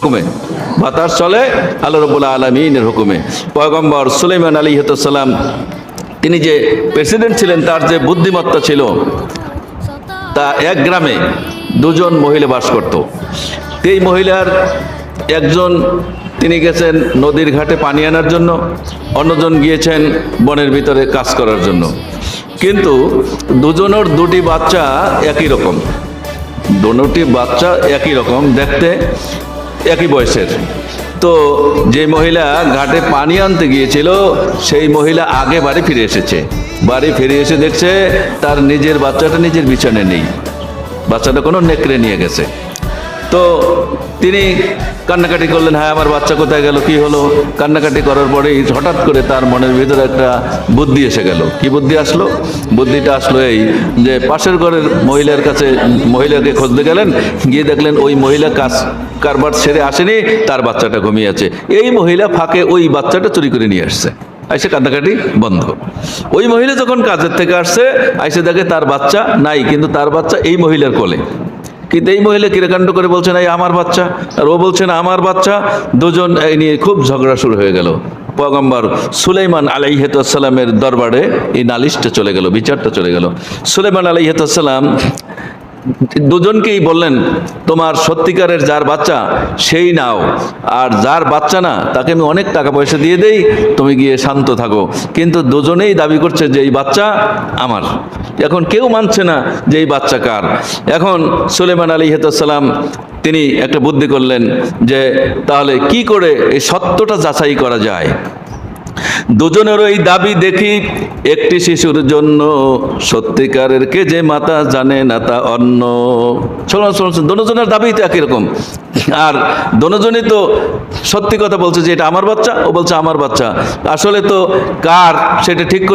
হুকুমে, বাতাস চলে আল্লাহ রাব্বুল আলামিনের হুকুমে। পয়গম্বর সুলাইমান আলাইহিস সালাম তিনি যে প্রেসিডেন্ট ছিলেন, তার যে বুদ্ধিমত্তা ছিল, তা এক গ্রামে দুজন মহিলা বাস করত। এই মহিলার একজন তিনি গেছেন নদীর ঘাটে পানি আনার জন্য, অন্যজন গিয়েছেন বনের ভিতরে কাজ করার জন্য। কিন্তু দুজনের দুটি বাচ্চা একই রকম, দুটি বাচ্চা একই রকম দেখতে, একই বয়সের। তো যে মহিলা ঘাটে পানি আনতে গিয়েছিল সেই মহিলা আগে বাড়ি ফিরে এসেছে। বাড়ি ফিরে এসে দেখছে তার নিজের বাচ্চাটা নিজের বিছানায় নেই, বাচ্চাটা কোনো নেকড়ে নিয়ে গেছে। তো তিনি কান্নাকাটি করলেন, হ্যাঁ আমার বাচ্চা কোথায় গেল, কি হলো? কান্নাকাটি করার পরেই হঠাৎ করে তার মনের ভিতরে একটা বুদ্ধি এসে গেল। কি বুদ্ধি আসলো? বুদ্ধিটা আসলো এই যে পাশের ঘরের মহিলার কাছে মহিলাকে খুঁজতে গেলেন, গিয়ে দেখলেন ওই মহিলা কারবার ছেড়ে আসেনি, তার বাচ্চাটা ঘুমিয়ে আছে। এই মহিলা ফাঁকে ওই বাচ্চাটা চুরি করে নিয়ে আসছে, আইসে কান্নাকাটি বন্ধ। ওই মহিলা যখন কাজের থেকে আসছে, আইসে দেখে তার বাচ্চা নাই, কিন্তু তার বাচ্চা এই মহিলার কোলে। কিন্তু এই মহিলা কিরাকাণ্ড করে বলছেন এই আমার বাচ্চা, আর ও বলছেন আমার বাচ্চা। দুজন এই নিয়ে খুব ঝগড়া শুরু হয়ে গেল। পয়গম্বর সুলাইমান আলাইহিস সালামের দরবারে এই নালিশটা চলে গেল, বিচারটা চলে গেল। সুলাইমান আলাইহিস সালাম দুজনকেই বললেন, তোমার সত্যিকারের যার বাচ্চা সেই নাও, আর যার বাচ্চা না তাকে আমি অনেক টাকা পয়সা দিয়ে দেই, তুমি গিয়ে শান্ত থাকো। কিন্তু দুজনেই দাবি করছে যে এই বাচ্চা আমার। এখন কেউ মানছে না যে এই বাচ্চা কার। এখন সুলাইমান আলাইহিস সালাম তিনি একটা বুদ্ধি করলেন যে তাহলে কি করে এই সত্যটা যাচাই করা যায়। দুজনের ওই দাবি দেখি, একটি শিশুর জন্য সত্যিকারের কে যে মাতা জানে না তা অন্য। শুনুন, দুজনের দাবি তো একই রকম, আর দুজনই তো সত্যি কথা বলছে যে এটা আমার বাচ্চা, ও বলছে আমার বাচ্চা। আসলে তো কার সেটা ঠিক করে